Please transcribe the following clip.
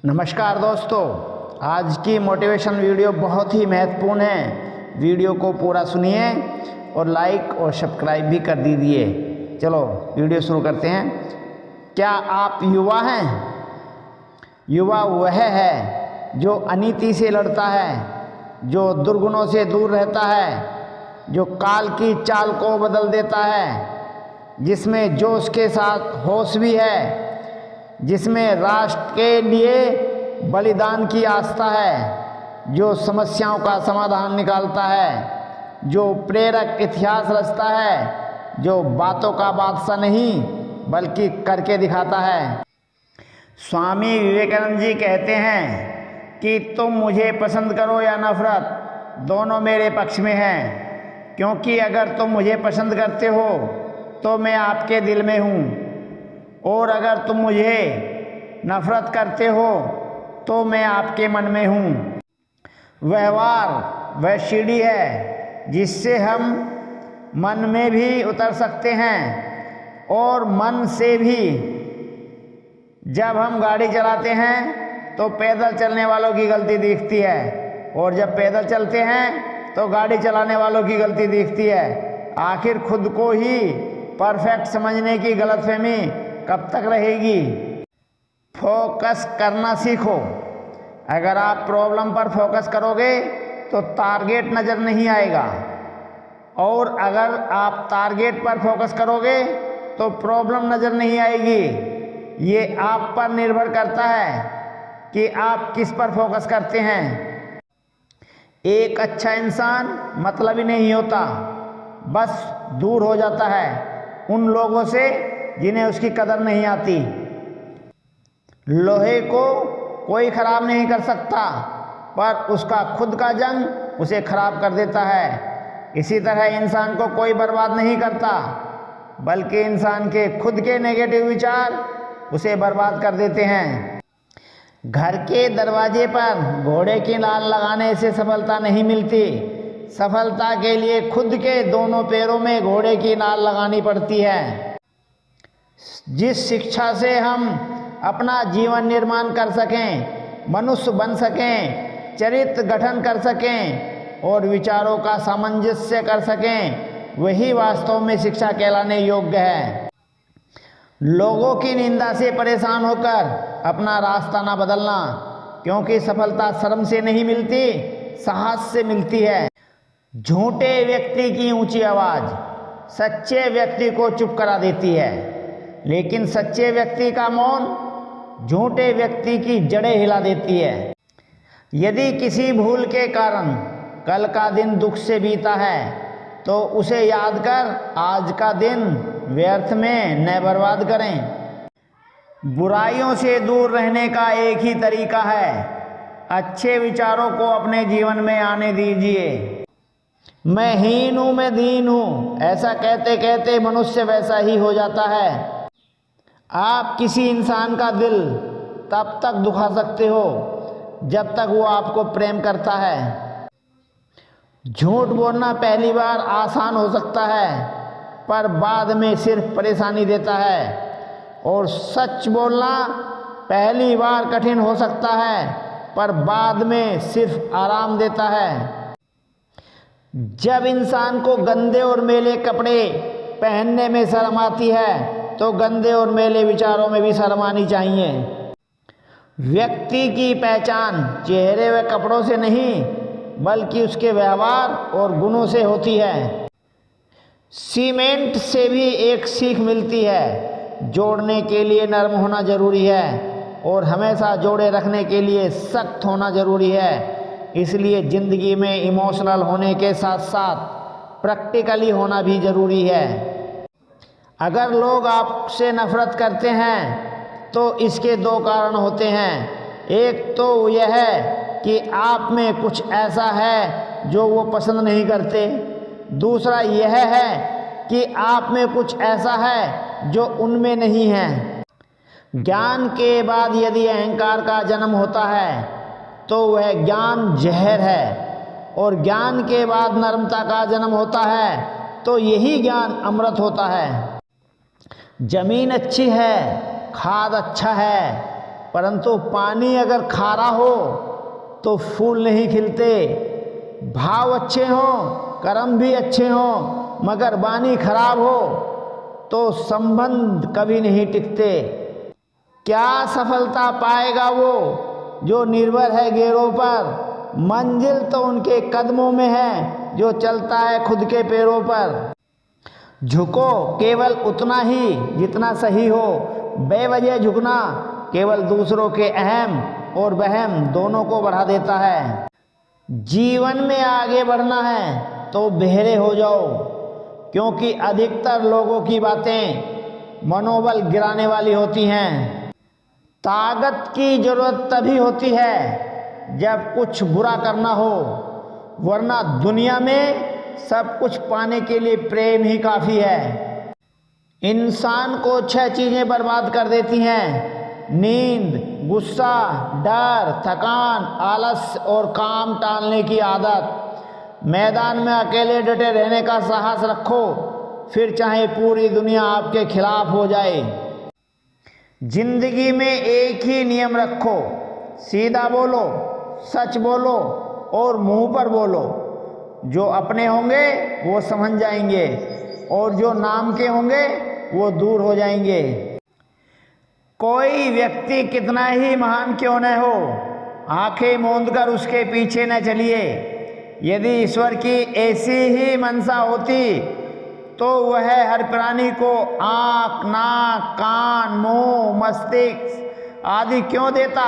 नमस्कार दोस्तों, आज की मोटिवेशन वीडियो बहुत ही महत्वपूर्ण है। वीडियो को पूरा सुनिए और लाइक और सब्सक्राइब भी कर दीजिए। चलो वीडियो शुरू करते हैं। क्या आप युवा हैं? युवा वह है जो अनीति से लड़ता है, जो दुर्गुणों से दूर रहता है, जो काल की चाल को बदल देता है, जिसमें जोश के साथ होश भी है, जिसमें राष्ट्र के लिए बलिदान की आस्था है, जो समस्याओं का समाधान निकालता है, जो प्रेरक इतिहास रचता है, जो बातों का बादशाह नहीं बल्कि करके दिखाता है। स्वामी विवेकानंद जी कहते हैं कि तुम मुझे पसंद करो या नफरत, दोनों मेरे पक्ष में हैं, क्योंकि अगर तुम मुझे पसंद करते हो तो मैं आपके दिल में हूँ, और अगर तुम मुझे नफरत करते हो तो मैं आपके मन में हूँ। व्यवहार वह सीढ़ी है जिससे हम मन में भी उतर सकते हैं और मन से भी। जब हम गाड़ी चलाते हैं तो पैदल चलने वालों की गलती दिखती है, और जब पैदल चलते हैं तो गाड़ी चलाने वालों की गलती दिखती है। आखिर खुद को ही परफेक्ट समझने की गलतफहमी कब तक रहेगी? फोकस करना सीखो। अगर आप प्रॉब्लम पर फोकस करोगे तो टारगेट नज़र नहीं आएगा, और अगर आप टारगेट पर फोकस करोगे तो प्रॉब्लम नज़र नहीं आएगी। ये आप पर निर्भर करता है कि आप किस पर फोकस करते हैं। एक अच्छा इंसान मतलबी नहीं होता, बस दूर हो जाता है उन लोगों से जिन्हें उसकी कदर नहीं आती। लोहे को कोई खराब नहीं कर सकता, पर उसका खुद का जंग उसे खराब कर देता है। इसी तरह इंसान को कोई बर्बाद नहीं करता, बल्कि इंसान के खुद के नेगेटिव विचार उसे बर्बाद कर देते हैं। घर के दरवाजे पर घोड़े की नाल लगाने से सफलता नहीं मिलती। सफलता के लिए खुद के दोनों पैरों में घोड़े की नाल लगानी पड़ती है। जिस शिक्षा से हम अपना जीवन निर्माण कर सकें, मनुष्य बन सकें, चरित्र गठन कर सकें और विचारों का सामंजस्य कर सकें, वही वास्तव में शिक्षा कहलाने योग्य है। लोगों की निंदा से परेशान होकर अपना रास्ता ना बदलना, क्योंकि सफलता शर्म से नहीं मिलती, साहस से मिलती है। झूठे व्यक्ति की ऊंची आवाज़ सच्चे व्यक्ति को चुप करा देती है, लेकिन सच्चे व्यक्ति का मौन झूठे व्यक्ति की जड़ें हिला देती है। यदि किसी भूल के कारण कल का दिन दुख से बीता है तो उसे याद कर आज का दिन व्यर्थ में न बर्बाद करें। बुराइयों से दूर रहने का एक ही तरीका है, अच्छे विचारों को अपने जीवन में आने दीजिए। मैं हीन हूँ, मैं दीन हूँ, ऐसा कहते कहते मनुष्य वैसा ही हो जाता है। आप किसी इंसान का दिल तब तक दुखा सकते हो जब तक वो आपको प्रेम करता है। झूठ बोलना पहली बार आसान हो सकता है, पर बाद में सिर्फ परेशानी देता है, और सच बोलना पहली बार कठिन हो सकता है, पर बाद में सिर्फ आराम देता है। जब इंसान को गंदे और मैले कपड़े पहनने में शर्म आती है तो गंदे और मैले विचारों में भी शर्म आनी चाहिए। व्यक्ति की पहचान चेहरे व कपड़ों से नहीं बल्कि उसके व्यवहार और गुणों से होती है। सीमेंट से भी एक सीख मिलती है, जोड़ने के लिए नरम होना जरूरी है और हमेशा जोड़े रखने के लिए सख्त होना जरूरी है। इसलिए ज़िंदगी में इमोशनल होने के साथ साथ प्रैक्टिकली होना भी ज़रूरी है। अगर लोग आपसे नफरत करते हैं तो इसके दो कारण होते हैं। एक तो यह है कि आप में कुछ ऐसा है जो वो पसंद नहीं करते। दूसरा यह है कि आप में कुछ ऐसा है जो उनमें नहीं है। ज्ञान के बाद यदि अहंकार का जन्म होता है तो वह ज्ञान जहर है, और ज्ञान के बाद नम्रता का जन्म होता है तो यही ज्ञान अमृत होता है। जमीन अच्छी है, खाद अच्छा है, परंतु पानी अगर खारा हो तो फूल नहीं खिलते। भाव अच्छे हों, कर्म भी अच्छे हों, मगर वाणी खराब हो तो संबंध कभी नहीं टिकते। क्या सफलता पाएगा वो जो निर्भर है गैरों पर? मंजिल तो उनके कदमों में है जो चलता है खुद के पैरों पर। झुको केवल उतना ही जितना सही हो, बेवजह झुकना केवल दूसरों के अहम और वहम दोनों को बढ़ा देता है। जीवन में आगे बढ़ना है तो बहरे हो जाओ, क्योंकि अधिकतर लोगों की बातें मनोबल गिराने वाली होती हैं। ताकत की जरूरत तभी होती है जब कुछ बुरा करना हो, वरना दुनिया में सब कुछ पाने के लिए प्रेम ही काफ़ी है। इंसान को 6 चीज़ें बर्बाद कर देती हैं: नींद, गुस्सा, डर, थकान, आलस और काम टालने की आदत। मैदान में अकेले डटे रहने का साहस रखो, फिर चाहे पूरी दुनिया आपके खिलाफ हो जाए। जिंदगी में एक ही नियम रखो: सीधा बोलो, सच बोलो और मुंह पर बोलो। जो अपने होंगे वो समझ जाएंगे और जो नाम के होंगे वो दूर हो जाएंगे। कोई व्यक्ति कितना ही महान क्यों न हो, आंखें मूंद कर उसके पीछे न चलिए। यदि ईश्वर की ऐसी ही मनसा होती तो वह हर प्राणी को आँख, नाक, कान, मुंह, मस्तिष्क आदि क्यों देता?